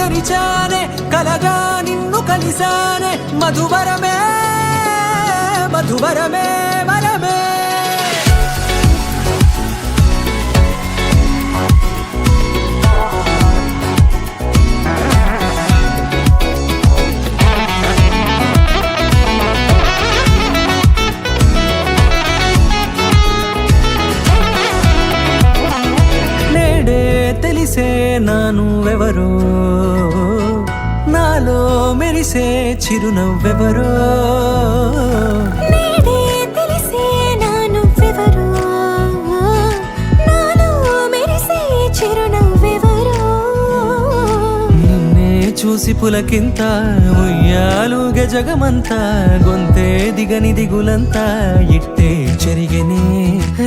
తెరిచానే కలగా నిన్ను కలిసానే మధువరమే మధువరమే వరమే తెలిసే నానువెవరో నాలో మెరిసే చిరునవ్వెవరో నేడే తెలిసే నానువెవరో నాలో మెరిసే చిరునవ్వెవరో నిన్నే చూసి పులకింత ఉయ్యాలుగే జగమంతా గొంతే దిగని దిగులంతా ఇట్టే చెరిగెనే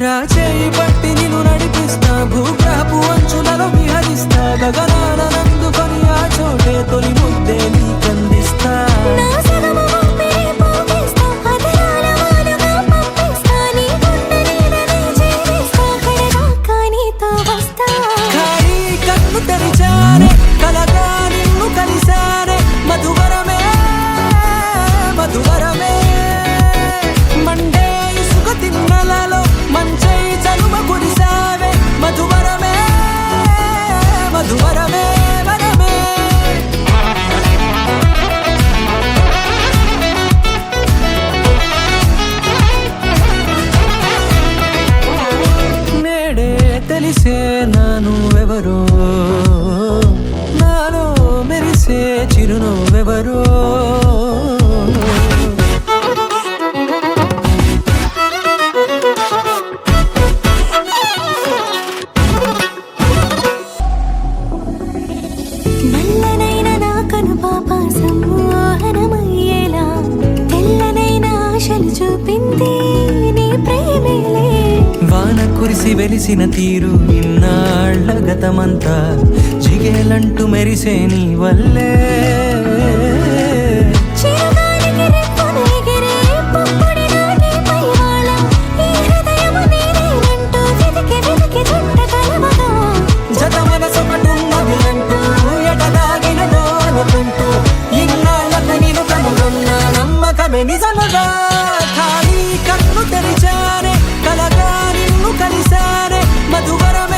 రాచేయి పట్టి నిన్ను నడిపిస్తా భూగ్రహపు అంచులలో విహరిస్తా గగనాన నందుకొని ఆ చోటే తొలి ముద్దే నీకందిస్తా నా సగము ఊపిరి పోగేస్తా అదరాల వానగా పంపిస్తా నీ గుండె నీడనే చేరిస్తా కడదాకా నీతో వస్తా ఖాళీ కన్ను తెరిచానే కలగా నిన్ను కలిసానే మధువరమే మధువరమే మండే ఇసుక తిన్నలలో మంచై చలువ కురిసావే మధువరమే మధువరమే వరమే నేడే తెలిసే నానువెవరో నాలో మెరిసే చిరునవ్వెవరో నల్లనైన నా కనుపాప సమ్మోహనమయ్యేలా తెల్లనైన ఆశలు చూపింది నీ ప్రేమేలే వాన కురిసి వెలిసిన తీరు ఇన్నాళ్ళ గతమంతా జిగేలంటూ మెరిసే నీ వల్లే చిరుగాలికి రెప్పను ఎగిరే పుప్పొడి నాటి పైవాళ ఈ హృదయము నీదేనంటూ వెతికి వెతికి జంట కలవగా జత మనసొకటున్నది అంటూ ఎటదాగినదో అనుకుంటూ ఇన్నాళ్ళకు నేను కనుగొన్న నమ్మకమే నిజముగా ఖాళీ కన్ను తెరిచానే కలగా నిన్ను కలిసానే మధువరం